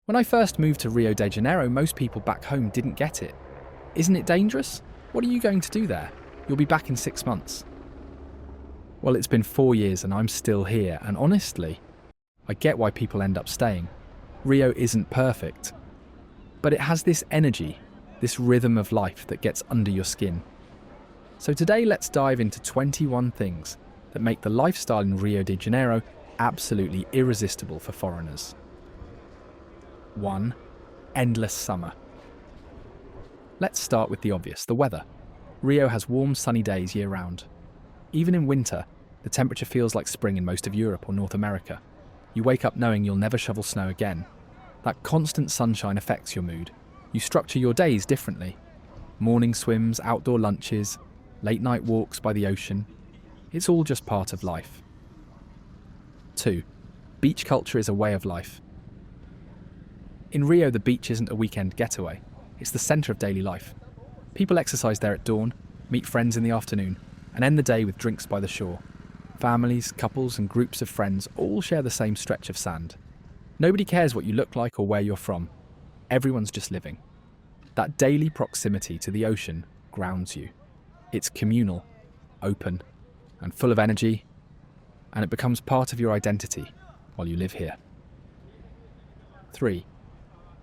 When I first moved to Rio de Janeiro, most people back home didn't get it. Isn't it dangerous? What are you going to do there? You'll be back in 6 months. Well, it's been 4 years and I'm still here, and honestly, I get why people end up staying. Rio isn't perfect, but it has this energy, this rhythm of life that gets under your skin. So today let's dive into 21 things that make the lifestyle in Rio de Janeiro absolutely irresistible for foreigners. 1. Endless summer. Let's start with the obvious, the weather. Rio has warm, sunny days year-round. Even in winter, the temperature feels like spring in most of Europe or North America. You wake up knowing you'll never shovel snow again. That constant sunshine affects your mood. You structure your days differently. Morning swims, outdoor lunches, late-night walks by the ocean. It's all just part of life. 2. Beach culture is a way of life. In Rio, the beach isn't a weekend getaway. It's the centre of daily life. People exercise there at dawn, meet friends in the afternoon, and end the day with drinks by the shore. Families, couples, and groups of friends all share the same stretch of sand. Nobody cares what you look like or where you're from. Everyone's just living. That daily proximity to the ocean grounds you. It's communal, open, and full of energy, and it becomes part of your identity while you live here. 3.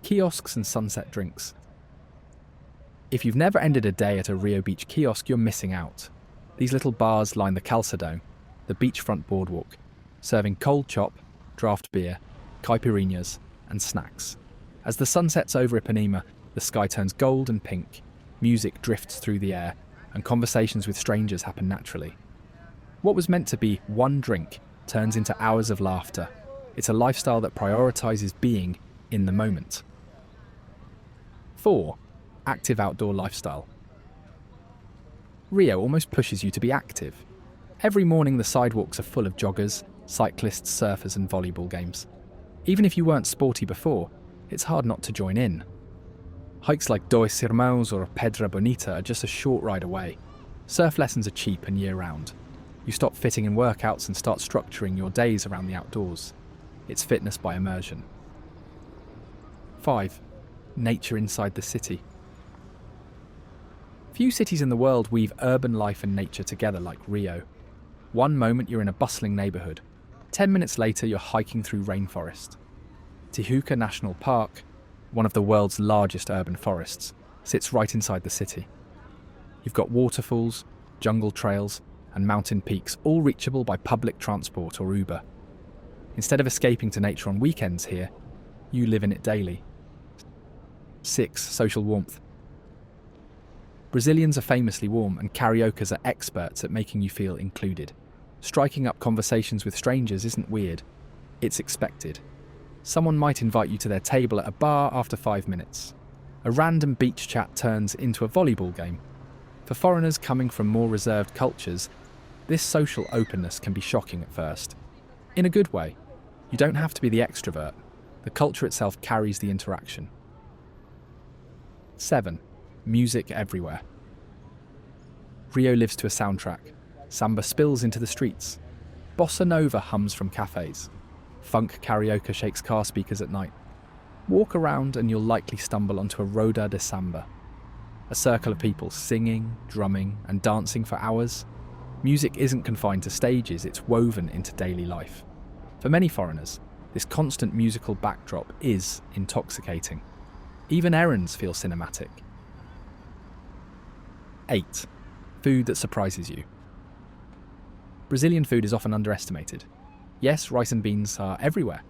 Kiosks and sunset drinks. If you've never ended a day at a Rio Beach kiosk, you're missing out. These little bars line the calçadão, the beachfront boardwalk, serving cold chop, draft beer, caipirinhas, and snacks. As the sun sets over Ipanema, the sky turns gold and pink, music drifts through the air, and conversations with strangers happen naturally. What was meant to be one drink turns into hours of laughter. It's a lifestyle that prioritizes being in the moment. 4. Active outdoor lifestyle. Rio almost pushes you to be active. Every morning the sidewalks are full of joggers, cyclists, surfers and volleyball games. Even if you weren't sporty before, it's hard not to join in. Hikes like Dois Irmãos or Pedra Bonita are just a short ride away. Surf lessons are cheap and year-round. You stop fitting in workouts and start structuring your days around the outdoors. It's fitness by immersion. 5. Nature inside the city. Few cities in the world weave urban life and nature together like Rio. One moment you're in a bustling neighbourhood. 10 minutes later you're hiking through rainforest. Tijuca National Park, one of the world's largest urban forests, sits right inside the city. You've got waterfalls, jungle trails, and mountain peaks, all reachable by public transport or Uber. Instead of escaping to nature on weekends here, you live in it daily. 6. Social warmth. Brazilians are famously warm, and cariocas are experts at making you feel included. Striking up conversations with strangers isn't weird. It's expected. Someone might invite you to their table at a bar after 5 minutes. A random beach chat turns into a volleyball game. For foreigners coming from more reserved cultures, this social openness can be shocking at first. In a good way. You don't have to be the extrovert. The culture itself carries the interaction. 7. Music everywhere. Rio lives to a soundtrack. Samba spills into the streets. Bossa Nova hums from cafes. Funk karaoke shakes car speakers at night. Walk around and you'll likely stumble onto a Roda de Samba. A circle of people singing, drumming, and dancing for hours. Music isn't confined to stages, it's woven into daily life. For many foreigners, this constant musical backdrop is intoxicating. Even errands feel cinematic. 8. Food that surprises you. Brazilian food is often underestimated. Yes, rice and beans are everywhere,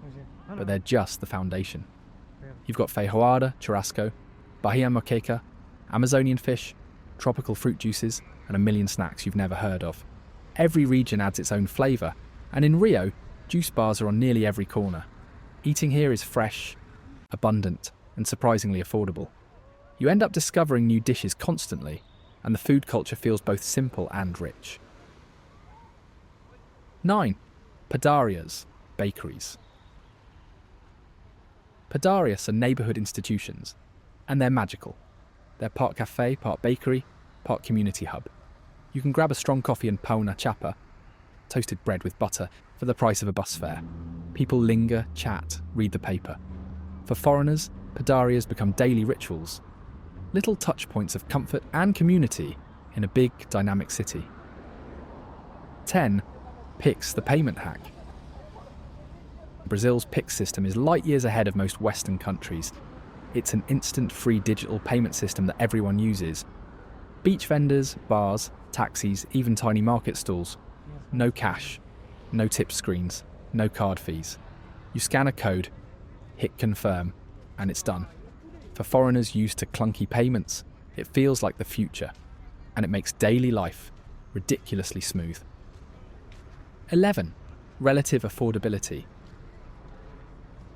but they're just the foundation. You've got feijoada, churrasco, Bahia moqueca, Amazonian fish, tropical fruit juices, and a million snacks you've never heard of. Every region adds its own flavour, and in Rio, juice bars are on nearly every corner. Eating here is fresh, abundant, and surprisingly affordable. You end up discovering new dishes constantly, and the food culture feels both simple and rich. 9. Padarias, bakeries. Padarias are neighbourhood institutions, and they're magical. They're part cafe, part bakery, part community hub. You can grab a strong coffee and pão na chapa, toasted bread with butter, for the price of a bus fare. People linger, chat, read the paper. For foreigners, padarias become daily rituals, little touch points of comfort and community in a big, dynamic city. 10. Pix, the payment hack. Brazil's Pix system is light years ahead of most Western countries. It's an instant free digital payment system that everyone uses. Beach vendors, bars, taxis, even tiny market stalls. No cash, no tip screens, no card fees. You scan a code, hit confirm, and it's done. For foreigners used to clunky payments, it feels like the future, and it makes daily life ridiculously smooth. 11. Relative affordability.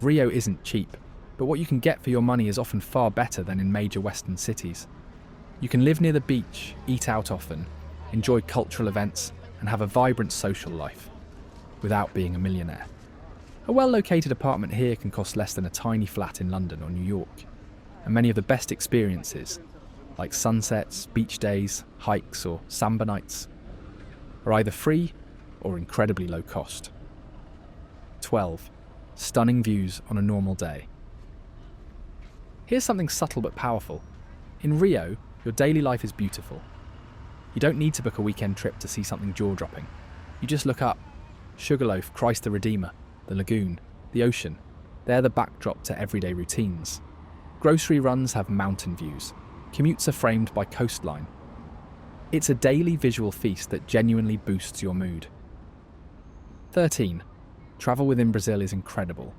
Rio isn't cheap, but what you can get for your money is often far better than in major Western cities. You can live near the beach, eat out often, enjoy cultural events, and have a vibrant social life, without being a millionaire. A well-located apartment here can cost less than a tiny flat in London or New York, and many of the best experiences, like sunsets, beach days, hikes, or samba nights, are either free or incredibly low cost. 12. Stunning views on a normal day. Here's something subtle but powerful. In Rio, your daily life is beautiful. You don't need to book a weekend trip to see something jaw-dropping. You just look up. Sugarloaf, Christ the Redeemer, the lagoon, the ocean. They're the backdrop to everyday routines. Grocery runs have mountain views. Commutes are framed by coastline. It's a daily visual feast that genuinely boosts your mood. 13. Travel within Brazil is incredible.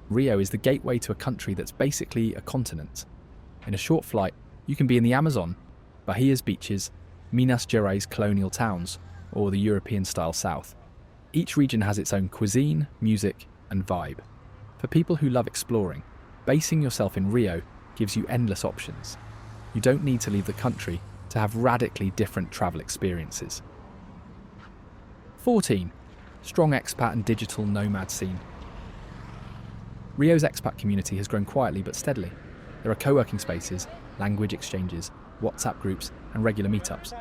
Rio is the gateway to a country that's basically a continent. In a short flight, you can be in the Amazon, Bahia's beaches, Minas Gerais colonial towns, or the European-style South. Each region has its own cuisine, music, and vibe. For people who love exploring, basing yourself in Rio gives you endless options. You don't need to leave the country to have radically different travel experiences. 14. Strong expat and digital nomad scene. Rio's expat community has grown quietly but steadily. There are co-working spaces, language exchanges, WhatsApp groups, and regular meetups.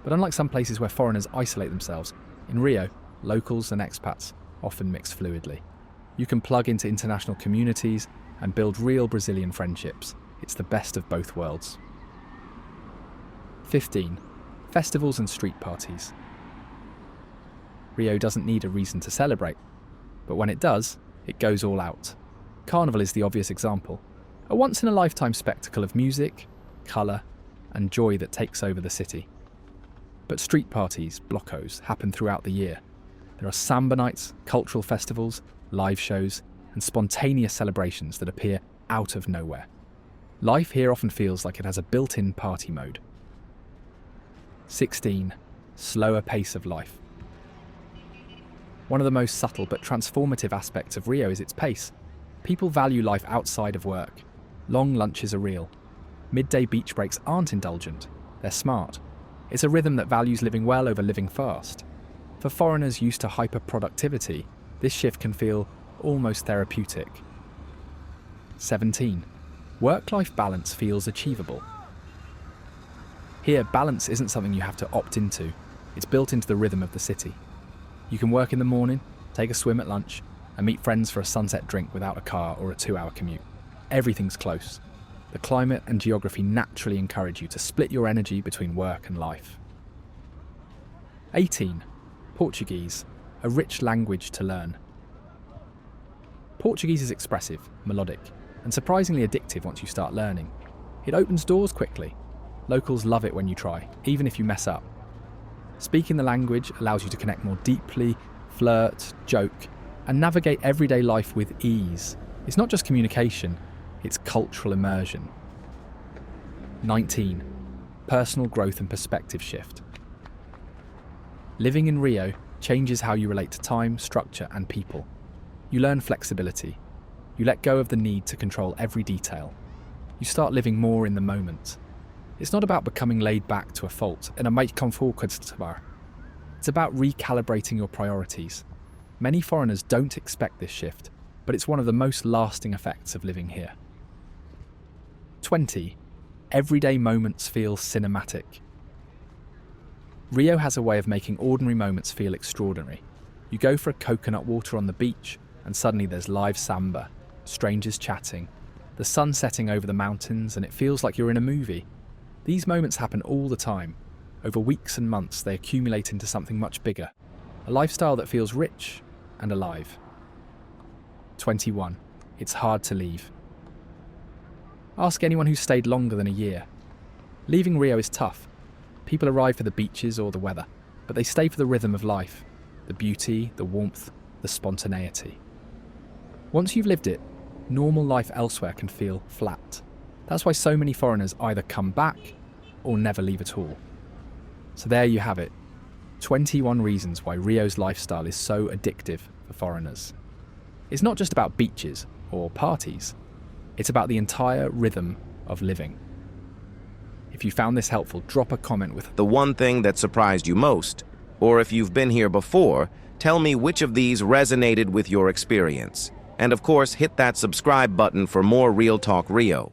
But unlike some places where foreigners isolate themselves, in Rio, locals and expats often mix fluidly. You can plug into international communities and build real Brazilian friendships. It's the best of both worlds. 15. Festivals and street parties. Rio doesn't need a reason to celebrate, but when it does, it goes all out. Carnival is the obvious example, a once-in-a-lifetime spectacle of music, colour, and joy that takes over the city. But street parties, blocos, happen throughout the year. There are samba nights, cultural festivals, live shows, and spontaneous celebrations that appear out of nowhere. Life here often feels like it has a built-in party mode. 16. Slower pace of life. One of the most subtle but transformative aspects of Rio is its pace. People value life outside of work. Long lunches are real. Midday beach breaks aren't indulgent, they're smart. It's a rhythm that values living well over living fast. For foreigners used to hyper-productivity, this shift can feel almost therapeutic. 17. Work-life balance feels achievable. Here, balance isn't something you have to opt into. It's built into the rhythm of the city. You can work in the morning, take a swim at lunch, and meet friends for a sunset drink without a car or a 2-hour commute. Everything's close. The climate and geography naturally encourage you to split your energy between work and life. 18. Portuguese, a rich language to learn. Portuguese is expressive, melodic, and surprisingly addictive once you start learning. It opens doors quickly. Locals love it when you try, even if you mess up. Speaking the language allows you to connect more deeply, flirt, joke, and navigate everyday life with ease. It's not just communication, it's cultural immersion. 19. Personal growth and perspective shift. Living in Rio changes how you relate to time, structure, and people. You learn flexibility. You let go of the need to control every detail. You start living more in the moment. It's not about becoming laid back to a fault, and it's about recalibrating your priorities. Many foreigners don't expect this shift, but it's one of the most lasting effects of living here. 20. Everyday moments feel cinematic. Rio has a way of making ordinary moments feel extraordinary. You go for a coconut water on the beach, and suddenly there's live samba. strangers chatting, the sun setting over the mountains, and it feels like you're in a movie. These moments happen all the time. Over weeks and months, they accumulate into something much bigger, a lifestyle that feels rich and alive. 21. It's hard to leave. Ask anyone who's stayed longer than a year. Leaving Rio is tough. People arrive for the beaches or the weather, but they stay for the rhythm of life, the beauty, the warmth, the spontaneity. Once you've lived it, normal life elsewhere can feel flat. That's why so many foreigners either come back or never leave at all. So there you have it, 21 reasons why Rio's lifestyle is so addictive for foreigners. It's not just about beaches or parties, it's about the entire rhythm of living. If you found this helpful, drop a comment with the one thing that surprised you most, or if you've been here before, tell me which of these resonated with your experience. And of course, hit that subscribe button for more Real Talk Rio.